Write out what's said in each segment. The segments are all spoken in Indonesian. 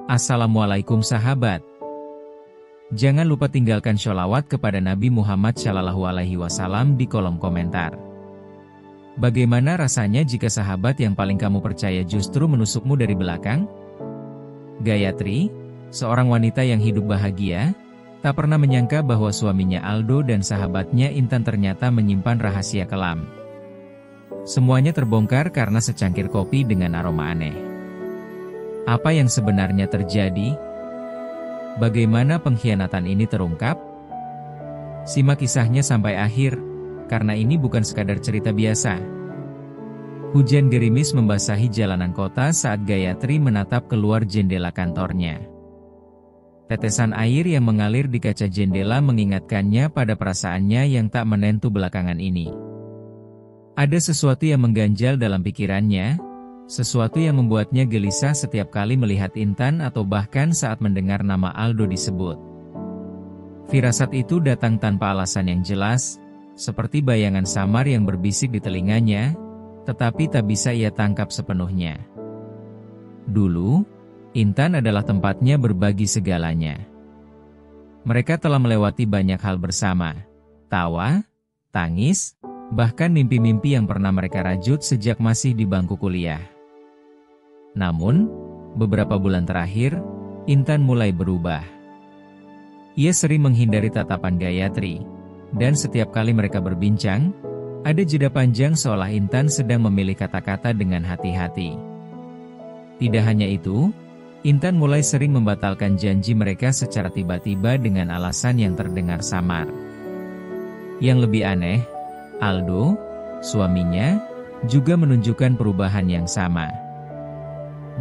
Assalamualaikum sahabat. Jangan lupa tinggalkan sholawat kepada Nabi Muhammad SAW di kolom komentar. Bagaimana rasanya jika sahabat yang paling kamu percaya justru menusukmu dari belakang? Gayatri, seorang wanita yang hidup bahagia, tak pernah menyangka bahwa suaminya Aldo dan sahabatnya Intan ternyata menyimpan rahasia kelam. Semuanya terbongkar karena secangkir kopi dengan aroma aneh. Apa yang sebenarnya terjadi? Bagaimana pengkhianatan ini terungkap? Simak kisahnya sampai akhir, karena ini bukan sekadar cerita biasa. Hujan gerimis membasahi jalanan kota saat Gayatri menatap keluar jendela kantornya. Tetesan air yang mengalir di kaca jendela mengingatkannya pada perasaannya yang tak menentu belakangan ini. Ada sesuatu yang mengganjal dalam pikirannya, sesuatu yang membuatnya gelisah setiap kali melihat Intan atau bahkan saat mendengar nama Aldo disebut. Firasat itu datang tanpa alasan yang jelas, seperti bayangan samar yang berbisik di telinganya, tetapi tak bisa ia tangkap sepenuhnya. Dulu, Intan adalah tempatnya berbagi segalanya. Mereka telah melewati banyak hal bersama, tawa, tangis, bahkan mimpi-mimpi yang pernah mereka rajut sejak masih di bangku kuliah. Namun, beberapa bulan terakhir, Intan mulai berubah. Ia sering menghindari tatapan Gayatri, dan setiap kali mereka berbincang, ada jeda panjang seolah Intan sedang memilih kata-kata dengan hati-hati. Tidak hanya itu, Intan mulai sering membatalkan janji mereka secara tiba-tiba dengan alasan yang terdengar samar. Yang lebih aneh, Aldo, suaminya, juga menunjukkan perubahan yang sama.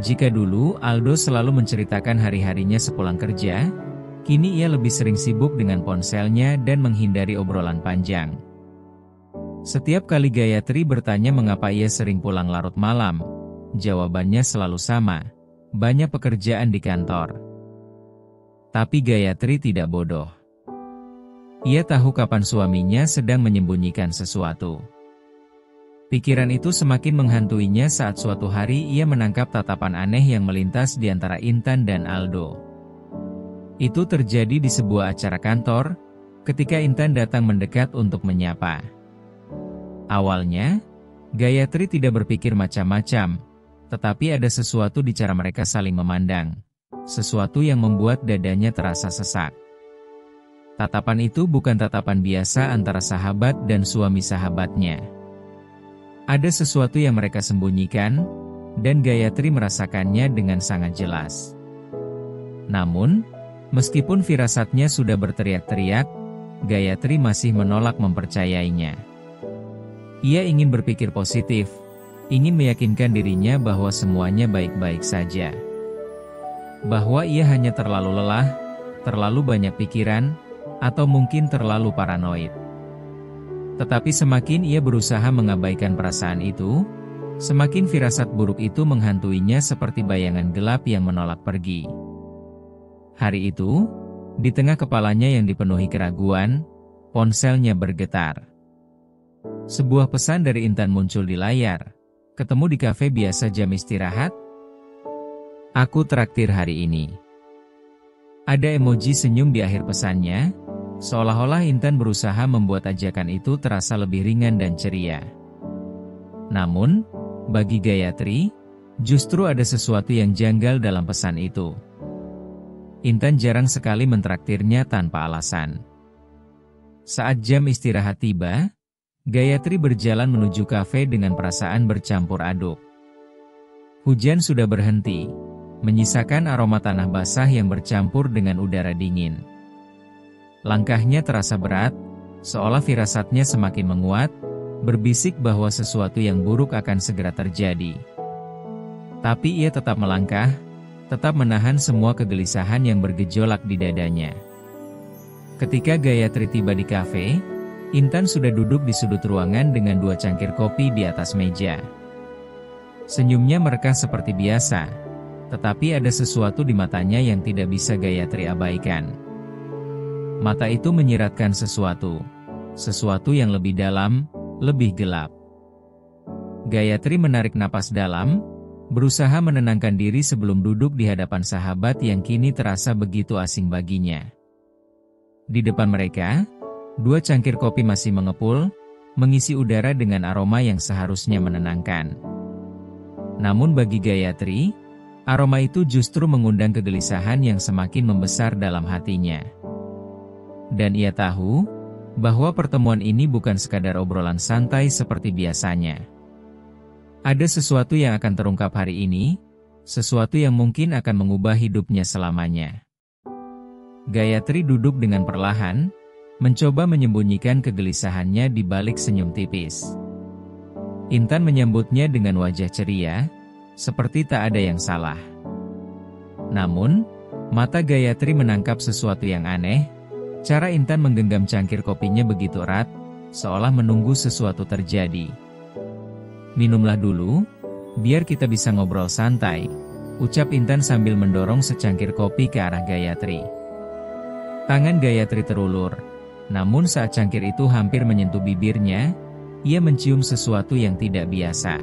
Jika dulu Aldo selalu menceritakan hari-harinya sepulang kerja, kini ia lebih sering sibuk dengan ponselnya dan menghindari obrolan panjang. Setiap kali Gayatri bertanya mengapa ia sering pulang larut malam, jawabannya selalu sama, banyak pekerjaan di kantor. Tapi Gayatri tidak bodoh. Ia tahu kapan suaminya sedang menyembunyikan sesuatu. Pikiran itu semakin menghantuinya saat suatu hari ia menangkap tatapan aneh yang melintas di antara Intan dan Aldo. Itu terjadi di sebuah acara kantor, ketika Intan datang mendekat untuk menyapa. Awalnya, Gayatri tidak berpikir macam-macam, tetapi ada sesuatu di cara mereka saling memandang, sesuatu yang membuat dadanya terasa sesak. Tatapan itu bukan tatapan biasa antara sahabat dan suami sahabatnya. Ada sesuatu yang mereka sembunyikan, dan Gayatri merasakannya dengan sangat jelas. Namun, meskipun firasatnya sudah berteriak-teriak, Gayatri masih menolak mempercayainya. Ia ingin berpikir positif, ingin meyakinkan dirinya bahwa semuanya baik-baik saja. Bahwa ia hanya terlalu lelah, terlalu banyak pikiran, atau mungkin terlalu paranoid. Tetapi semakin ia berusaha mengabaikan perasaan itu, semakin firasat buruk itu menghantuinya seperti bayangan gelap yang menolak pergi. Hari itu, di tengah kepalanya yang dipenuhi keraguan, ponselnya bergetar. Sebuah pesan dari Intan muncul di layar. Ketemu di kafe biasa jam istirahat? Aku traktir hari ini. Ada emoji senyum di akhir pesannya, seolah-olah Intan berusaha membuat ajakan itu terasa lebih ringan dan ceria. Namun, bagi Gayatri, justru ada sesuatu yang janggal dalam pesan itu. Intan jarang sekali mentraktirnya tanpa alasan. Saat jam istirahat tiba, Gayatri berjalan menuju kafe dengan perasaan bercampur aduk. Hujan sudah berhenti, menyisakan aroma tanah basah yang bercampur dengan udara dingin. Langkahnya terasa berat, seolah firasatnya semakin menguat, berbisik bahwa sesuatu yang buruk akan segera terjadi. Tapi ia tetap melangkah, tetap menahan semua kegelisahan yang bergejolak di dadanya. Ketika Gayatri tiba di kafe, Intan sudah duduk di sudut ruangan dengan 2 cangkir kopi di atas meja. Senyumnya merekah seperti biasa, tetapi ada sesuatu di matanya yang tidak bisa Gayatri abaikan. Mata itu menyiratkan sesuatu yang lebih dalam, lebih gelap. Gayatri menarik napas dalam, berusaha menenangkan diri sebelum duduk di hadapan sahabat yang kini terasa begitu asing baginya. Di depan mereka, 2 cangkir kopi masih mengepul, mengisi udara dengan aroma yang seharusnya menenangkan. Namun bagi Gayatri, aroma itu justru mengundang kegelisahan yang semakin membesar dalam hatinya. Dan ia tahu bahwa pertemuan ini bukan sekadar obrolan santai seperti biasanya. Ada sesuatu yang akan terungkap hari ini, sesuatu yang mungkin akan mengubah hidupnya selamanya. Gayatri duduk dengan perlahan, mencoba menyembunyikan kegelisahannya di balik senyum tipis. Intan menyambutnya dengan wajah ceria, seperti tak ada yang salah. Namun, mata Gayatri menangkap sesuatu yang aneh. Cara Intan menggenggam cangkir kopinya begitu erat, seolah menunggu sesuatu terjadi. "Minumlah dulu, biar kita bisa ngobrol santai," ucap Intan sambil mendorong secangkir kopi ke arah Gayatri. Tangan Gayatri terulur, namun saat cangkir itu hampir menyentuh bibirnya, ia mencium sesuatu yang tidak biasa.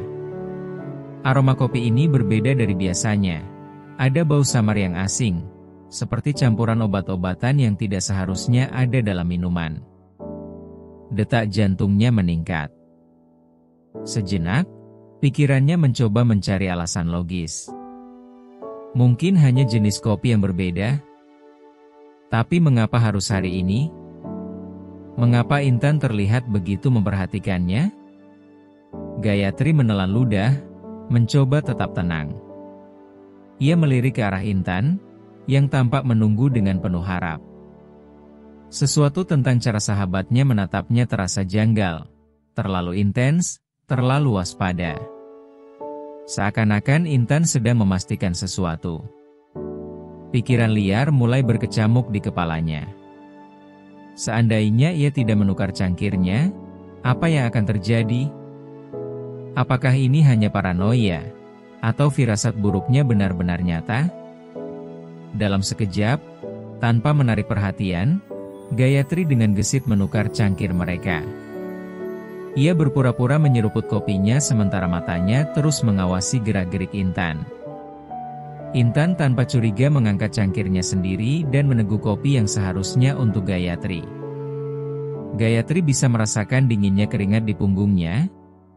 Aroma kopi ini berbeda dari biasanya. Ada bau samar yang asing, seperti campuran obat-obatan yang tidak seharusnya ada dalam minuman. Detak jantungnya meningkat. Sejenak, pikirannya mencoba mencari alasan logis. Mungkin hanya jenis kopi yang berbeda. Tapi mengapa harus hari ini? Mengapa Intan terlihat begitu memperhatikannya? Gayatri menelan ludah, mencoba tetap tenang. Ia melirik ke arah Intan, yang tampak menunggu dengan penuh harap. Sesuatu tentang cara sahabatnya menatapnya terasa janggal, terlalu intens, terlalu waspada. Seakan-akan Intan sedang memastikan sesuatu. Pikiran liar mulai berkecamuk di kepalanya. Seandainya ia tidak menukar cangkirnya, apa yang akan terjadi? Apakah ini hanya paranoia, atau firasat buruknya benar-benar nyata? Dalam sekejap, tanpa menarik perhatian, Gayatri dengan gesit menukar cangkir mereka. Ia berpura-pura menyeruput kopinya sementara matanya terus mengawasi gerak-gerik Intan. Intan tanpa curiga mengangkat cangkirnya sendiri dan meneguk kopi yang seharusnya untuk Gayatri. Gayatri bisa merasakan dinginnya keringat di punggungnya,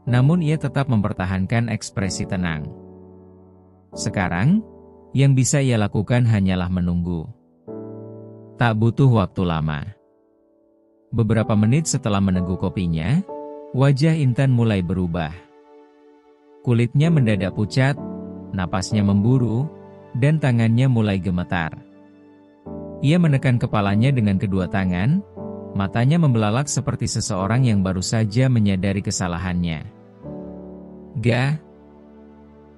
namun ia tetap mempertahankan ekspresi tenang. Sekarang, yang bisa ia lakukan hanyalah menunggu. Tak butuh waktu lama. Beberapa menit setelah meneguk kopinya, wajah Intan mulai berubah. Kulitnya mendadak pucat, napasnya memburu, dan tangannya mulai gemetar. Ia menekan kepalanya dengan kedua tangan, matanya membelalak seperti seseorang yang baru saja menyadari kesalahannya.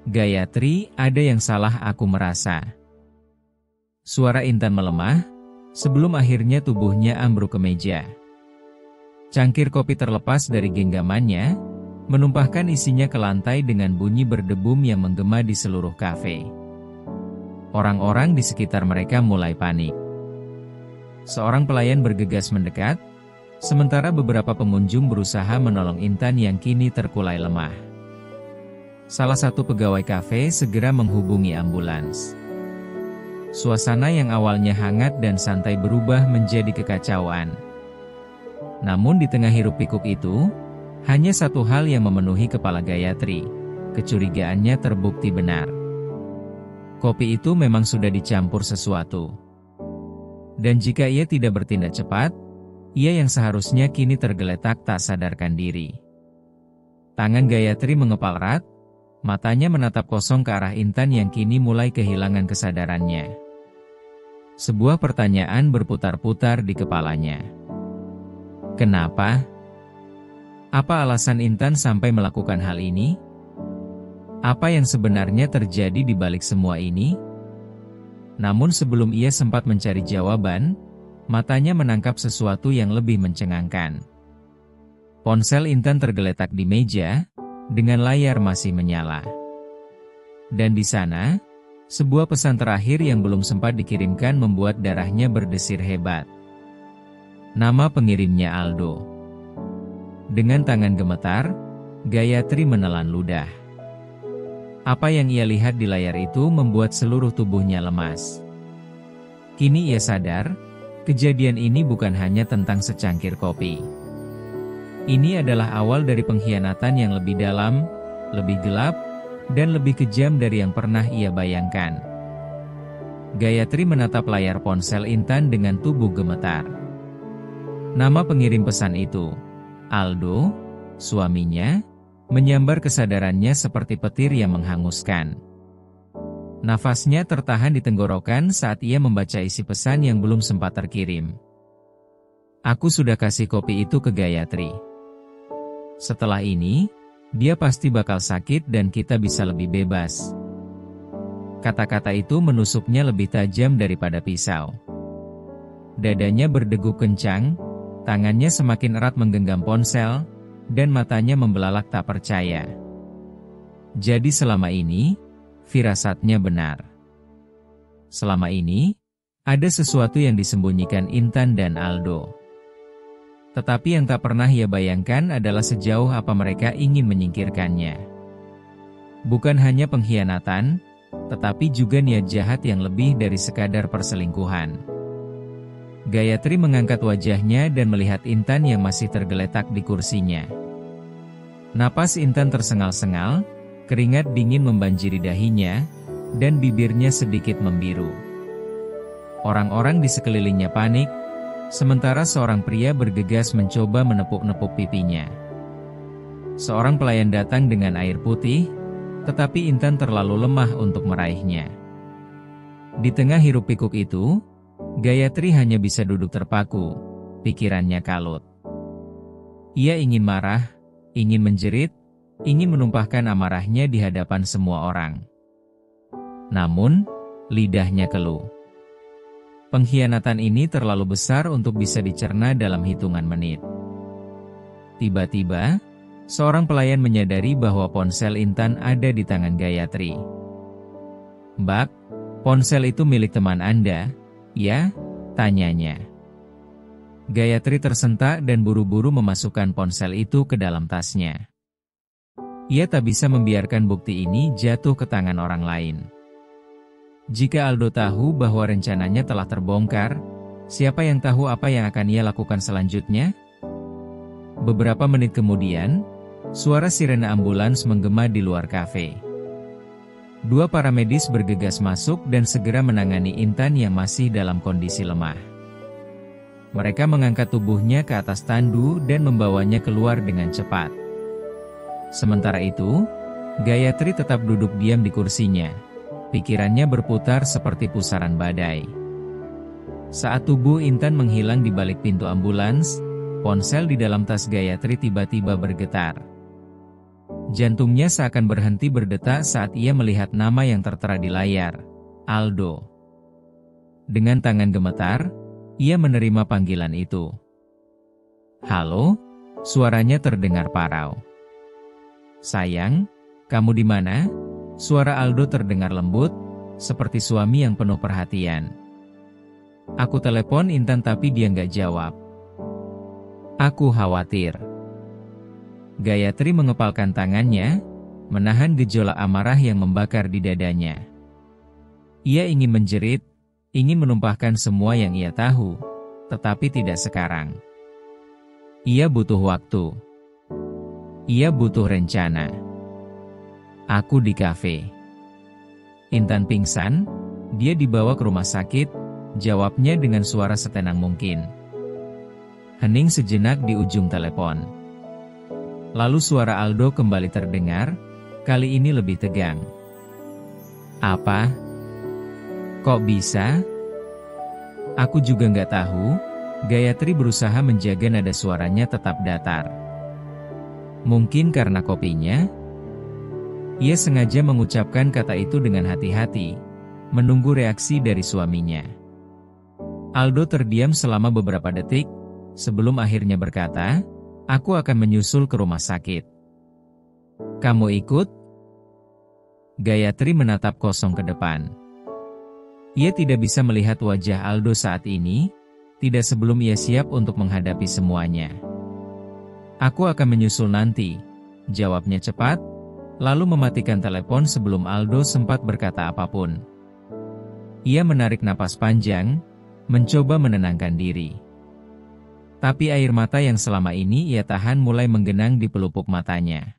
Gayatri, ada yang salah aku merasa. Suara Intan melemah, sebelum akhirnya tubuhnya ambruk ke meja. Cangkir kopi terlepas dari genggamannya, menumpahkan isinya ke lantai dengan bunyi berdebum yang menggema di seluruh kafe. Orang-orang di sekitar mereka mulai panik. Seorang pelayan bergegas mendekat, sementara beberapa pengunjung berusaha menolong Intan yang kini terkulai lemah. Salah satu pegawai kafe segera menghubungi ambulans. Suasana yang awalnya hangat dan santai berubah menjadi kekacauan. Namun di tengah hiruk-pikuk itu, hanya satu hal yang memenuhi kepala Gayatri. Kecurigaannya terbukti benar. Kopi itu memang sudah dicampur sesuatu. Dan jika ia tidak bertindak cepat, ia yang seharusnya kini tergeletak tak sadarkan diri. Tangan Gayatri mengepal erat, matanya menatap kosong ke arah Intan yang kini mulai kehilangan kesadarannya. Sebuah pertanyaan berputar-putar di kepalanya. Kenapa? Apa alasan Intan sampai melakukan hal ini? Apa yang sebenarnya terjadi di balik semua ini? Namun sebelum ia sempat mencari jawaban, matanya menangkap sesuatu yang lebih mencengangkan. Ponsel Intan tergeletak di meja, dengan layar masih menyala. Dan di sana, sebuah pesan terakhir yang belum sempat dikirimkan membuat darahnya berdesir hebat. Nama pengirimnya Aldo. Dengan tangan gemetar, Gayatri menelan ludah. Apa yang ia lihat di layar itu membuat seluruh tubuhnya lemas. Kini ia sadar, kejadian ini bukan hanya tentang secangkir kopi. Ini adalah awal dari pengkhianatan yang lebih dalam, lebih gelap, dan lebih kejam dari yang pernah ia bayangkan. Gayatri menatap layar ponsel Intan dengan tubuh gemetar. Nama pengirim pesan itu, Aldo, suaminya, menyambar kesadarannya seperti petir yang menghanguskan. Nafasnya tertahan di tenggorokan saat ia membaca isi pesan yang belum sempat terkirim. Aku sudah kasih kopi itu ke Gayatri. Setelah ini, dia pasti bakal sakit dan kita bisa lebih bebas. Kata-kata itu menusuknya lebih tajam daripada pisau. Dadanya berdegup kencang, tangannya semakin erat menggenggam ponsel, dan matanya membelalak tak percaya. Jadi selama ini, firasatnya benar. Selama ini, ada sesuatu yang disembunyikan Intan dan Aldo. Tetapi yang tak pernah ia bayangkan adalah sejauh apa mereka ingin menyingkirkannya. Bukan hanya pengkhianatan, tetapi juga niat jahat yang lebih dari sekadar perselingkuhan. Gayatri mengangkat wajahnya dan melihat Intan yang masih tergeletak di kursinya. Napas Intan tersengal-sengal, keringat dingin membanjiri dahinya, dan bibirnya sedikit membiru. Orang-orang di sekelilingnya panik, sementara seorang pria bergegas mencoba menepuk-nepuk pipinya. Seorang pelayan datang dengan air putih, tetapi Intan terlalu lemah untuk meraihnya. Di tengah hiruk-pikuk itu, Gayatri hanya bisa duduk terpaku, pikirannya kalut. Ia ingin marah, ingin menjerit, ingin menumpahkan amarahnya di hadapan semua orang. Namun, lidahnya keluh. Pengkhianatan ini terlalu besar untuk bisa dicerna dalam hitungan menit. Tiba-tiba, seorang pelayan menyadari bahwa ponsel Intan ada di tangan Gayatri. "Mbak, ponsel itu milik teman Anda, ya?" tanyanya. Gayatri tersentak dan buru-buru memasukkan ponsel itu ke dalam tasnya. Ia tak bisa membiarkan bukti ini jatuh ke tangan orang lain. Jika Aldo tahu bahwa rencananya telah terbongkar, siapa yang tahu apa yang akan ia lakukan selanjutnya? Beberapa menit kemudian, suara sirene ambulans menggema di luar kafe. Dua para medis bergegas masuk dan segera menangani Intan yang masih dalam kondisi lemah. Mereka mengangkat tubuhnya ke atas tandu dan membawanya keluar dengan cepat. Sementara itu, Gayatri tetap duduk diam di kursinya. Pikirannya berputar seperti pusaran badai. Saat tubuh Intan menghilang di balik pintu ambulans, ponsel di dalam tas Gayatri tiba-tiba bergetar. Jantungnya seakan berhenti berdetak saat ia melihat nama yang tertera di layar, Aldo. Dengan tangan gemetar, ia menerima panggilan itu. "Halo?" suaranya terdengar parau. "Sayang, kamu di mana?" Suara Aldo terdengar lembut, seperti suami yang penuh perhatian. "Aku telepon Intan tapi dia nggak jawab. Aku khawatir." Gayatri mengepalkan tangannya, menahan gejolak amarah yang membakar di dadanya. Ia ingin menjerit, ingin menumpahkan semua yang ia tahu, tetapi tidak sekarang. Ia butuh waktu. Ia butuh rencana. "Aku di kafe." Intan pingsan, dia dibawa ke rumah sakit, jawabnya dengan suara setenang mungkin. Hening sejenak di ujung telepon. Lalu suara Aldo kembali terdengar, kali ini lebih tegang. "Apa? Kok bisa?" "Aku juga nggak tahu." Gayatri berusaha menjaga nada suaranya tetap datar. "Mungkin karena kopinya?" Ia sengaja mengucapkan kata itu dengan hati-hati, menunggu reaksi dari suaminya. Aldo terdiam selama beberapa detik, sebelum akhirnya berkata, "Aku akan menyusul ke rumah sakit." "Kamu ikut?" Gayatri menatap kosong ke depan. Ia tidak bisa melihat wajah Aldo saat ini, tidak sebelum ia siap untuk menghadapi semuanya. "Aku akan menyusul nanti," jawabnya cepat, lalu mematikan telepon sebelum Aldo sempat berkata apapun. Ia menarik napas panjang, mencoba menenangkan diri. Tapi air mata yang selama ini ia tahan mulai menggenang di pelupuk matanya.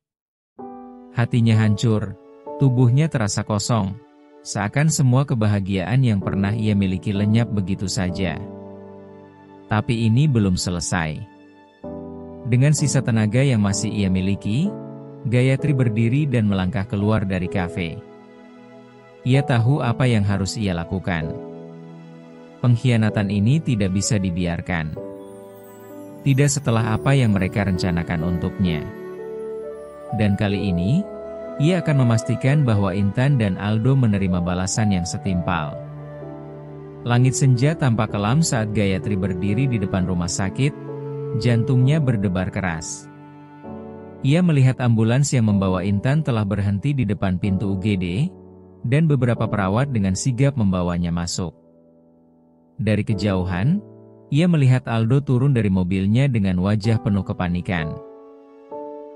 Hatinya hancur, tubuhnya terasa kosong, seakan semua kebahagiaan yang pernah ia miliki lenyap begitu saja. Tapi ini belum selesai. Dengan sisa tenaga yang masih ia miliki, Gayatri berdiri dan melangkah keluar dari kafe. Ia tahu apa yang harus ia lakukan. Pengkhianatan ini tidak bisa dibiarkan. Tidak setelah apa yang mereka rencanakan untuknya. Dan kali ini, ia akan memastikan bahwa Intan dan Aldo menerima balasan yang setimpal. Langit senja tampak kelam saat Gayatri berdiri di depan rumah sakit, jantungnya berdebar keras. Ia melihat ambulans yang membawa Intan telah berhenti di depan pintu UGD, dan beberapa perawat dengan sigap membawanya masuk. Dari kejauhan, ia melihat Aldo turun dari mobilnya dengan wajah penuh kepanikan.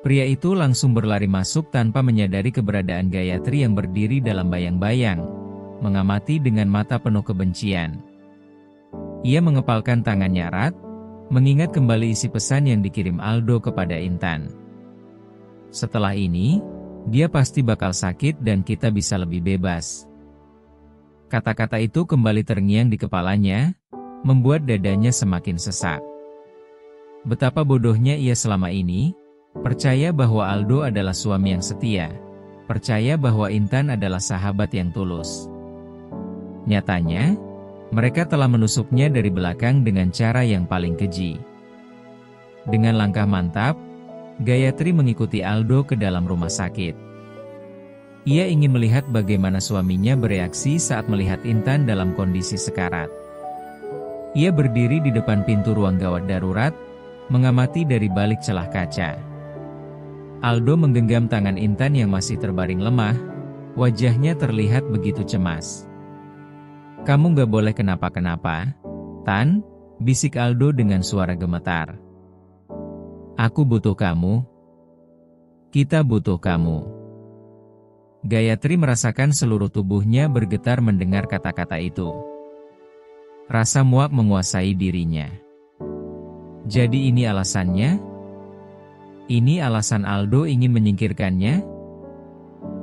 Pria itu langsung berlari masuk tanpa menyadari keberadaan Gayatri yang berdiri dalam bayang-bayang, mengamati dengan mata penuh kebencian. Ia mengepalkan tangannya erat, mengingat kembali isi pesan yang dikirim Aldo kepada Intan. Setelah ini, dia pasti bakal sakit dan kita bisa lebih bebas. Kata-kata itu kembali terngiang di kepalanya, membuat dadanya semakin sesak. Betapa bodohnya ia selama ini, percaya bahwa Aldo adalah suami yang setia, percaya bahwa Intan adalah sahabat yang tulus. Nyatanya, mereka telah menusuknya dari belakang dengan cara yang paling keji. Dengan langkah mantap, Gayatri mengikuti Aldo ke dalam rumah sakit. Ia ingin melihat bagaimana suaminya bereaksi saat melihat Intan dalam kondisi sekarat. Ia berdiri di depan pintu ruang gawat darurat, mengamati dari balik celah kaca. Aldo menggenggam tangan Intan yang masih terbaring lemah, wajahnya terlihat begitu cemas. "Kamu gak boleh kenapa-kenapa, Tan," bisik Aldo dengan suara gemetar. "Aku butuh kamu. Kita butuh kamu." Gayatri merasakan seluruh tubuhnya bergetar mendengar kata-kata itu. Rasa muak menguasai dirinya. Jadi ini alasannya? Ini alasan Aldo ingin menyingkirkannya?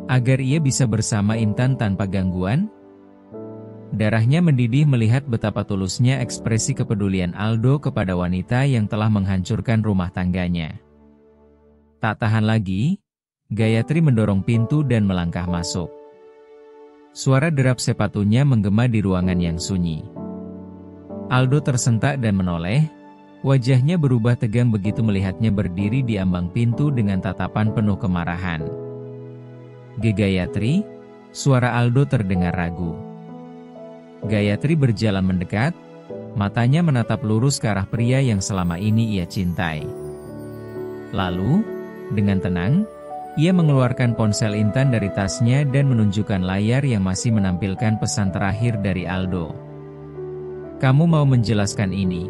Agar ia bisa bersama Intan tanpa gangguan? Darahnya mendidih melihat betapa tulusnya ekspresi kepedulian Aldo kepada wanita yang telah menghancurkan rumah tangganya. Tak tahan lagi, Gayatri mendorong pintu dan melangkah masuk. Suara derap sepatunya menggema di ruangan yang sunyi. Aldo tersentak dan menoleh, wajahnya berubah tegang begitu melihatnya berdiri di ambang pintu dengan tatapan penuh kemarahan. "Gayatri," suara Aldo terdengar ragu. Gayatri berjalan mendekat, matanya menatap lurus ke arah pria yang selama ini ia cintai. Lalu, dengan tenang, ia mengeluarkan ponsel Intan dari tasnya dan menunjukkan layar yang masih menampilkan pesan terakhir dari Aldo. "Kamu mau menjelaskan ini,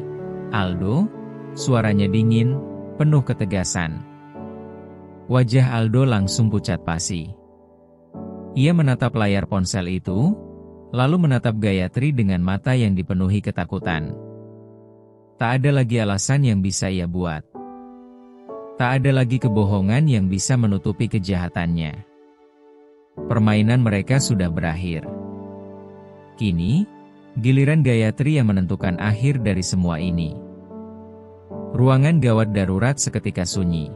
Aldo?" Suaranya dingin, penuh ketegasan. Wajah Aldo langsung pucat pasi. Ia menatap layar ponsel itu, lalu menatap Gayatri dengan mata yang dipenuhi ketakutan. Tak ada lagi alasan yang bisa ia buat. Tak ada lagi kebohongan yang bisa menutupi kejahatannya. Permainan mereka sudah berakhir. Kini, giliran Gayatri yang menentukan akhir dari semua ini. Ruangan gawat darurat seketika sunyi.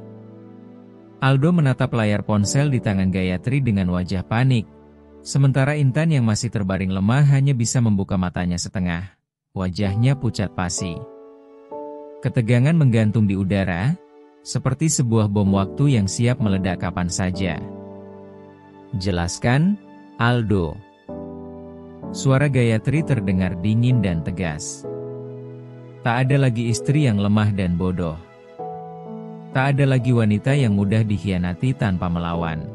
Aldo menatap layar ponsel di tangan Gayatri dengan wajah panik, sementara Intan yang masih terbaring lemah hanya bisa membuka matanya setengah. Wajahnya pucat pasi. Ketegangan menggantung di udara, seperti sebuah bom waktu yang siap meledak kapan saja. "Jelaskan, Aldo." Suara Gayatri terdengar dingin dan tegas. Tak ada lagi istri yang lemah dan bodoh. Tak ada lagi wanita yang mudah dikhianati tanpa melawan.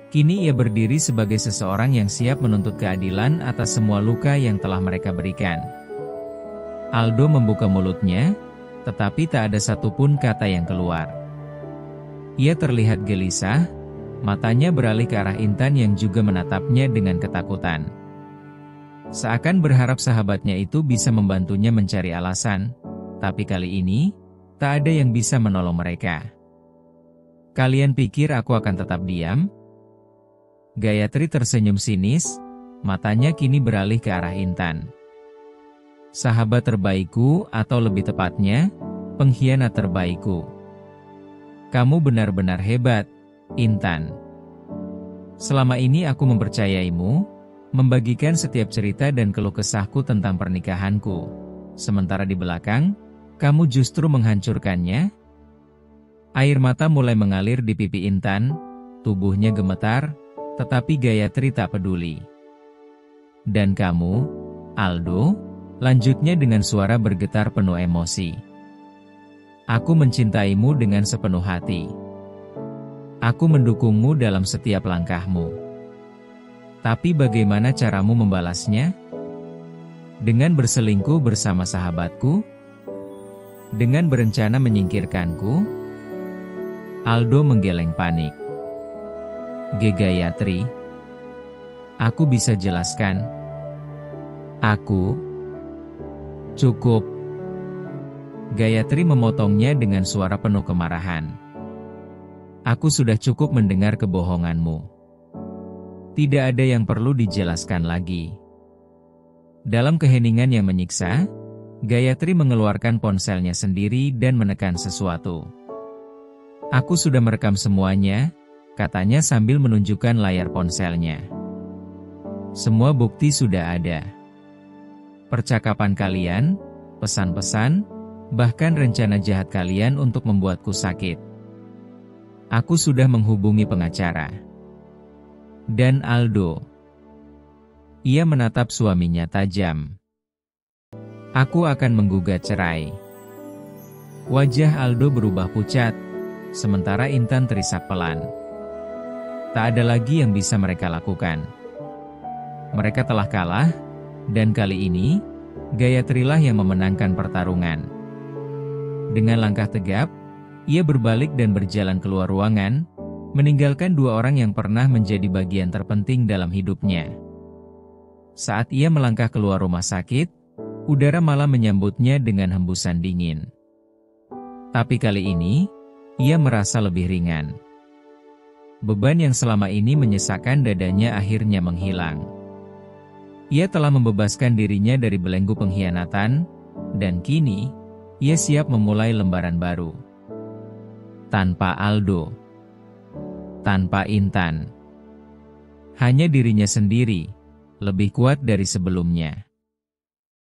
Kini ia berdiri sebagai seseorang yang siap menuntut keadilan atas semua luka yang telah mereka berikan. Aldo membuka mulutnya, tetapi tak ada satupun kata yang keluar. Ia terlihat gelisah, Matanya beralih ke arah Intan yang juga menatapnya dengan ketakutan. Seakan berharap sahabatnya itu bisa membantunya mencari alasan, tapi kali ini, tak ada yang bisa menolong mereka. Kalian pikir aku akan tetap diam? Gayatri tersenyum sinis, matanya kini beralih ke arah Intan. Sahabat terbaikku, atau lebih tepatnya, pengkhianat terbaikku. Kamu benar-benar hebat, Intan. Selama ini aku mempercayaimu, membagikan setiap cerita dan keluh kesahku tentang pernikahanku. Sementara di belakang, kamu justru menghancurkannya. Air mata mulai mengalir di pipi Intan, tubuhnya gemetar, tetapi Gayatri tak peduli. Dan kamu, Aldo, lanjutnya dengan suara bergetar penuh emosi. Aku mencintaimu dengan sepenuh hati. Aku mendukungmu dalam setiap langkahmu. Tapi bagaimana caramu membalasnya? Dengan berselingkuh bersama sahabatku? Dengan berencana menyingkirkanku? Aldo menggeleng panik. Gayatri, aku bisa jelaskan. Aku cukup. Gayatri memotongnya dengan suara penuh kemarahan. Aku sudah cukup mendengar kebohonganmu. Tidak ada yang perlu dijelaskan lagi. Dalam keheningan yang menyiksa, Gayatri mengeluarkan ponselnya sendiri dan menekan sesuatu. Aku sudah merekam semuanya, katanya sambil menunjukkan layar ponselnya. Semua bukti sudah ada. Percakapan kalian, pesan-pesan, bahkan rencana jahat kalian untuk membuatku sakit. Aku sudah menghubungi pengacara. Dan Aldo. Ia menatap suaminya tajam. Aku akan menggugat cerai. Wajah Aldo berubah pucat, sementara Intan terisak pelan. Tak ada lagi yang bisa mereka lakukan. Mereka telah kalah, dan kali ini, Gayatrilah yang memenangkan pertarungan. Dengan langkah tegap, ia berbalik dan berjalan keluar ruangan, meninggalkan dua orang yang pernah menjadi bagian terpenting dalam hidupnya. Saat ia melangkah keluar rumah sakit, udara malam menyambutnya dengan hembusan dingin. Tapi kali ini, ia merasa lebih ringan. Beban yang selama ini menyesakkan dadanya akhirnya menghilang. Ia telah membebaskan dirinya dari belenggu pengkhianatan, dan kini, ia siap memulai lembaran baru. Tanpa Aldo. Tanpa Intan. Hanya dirinya sendiri, lebih kuat dari sebelumnya.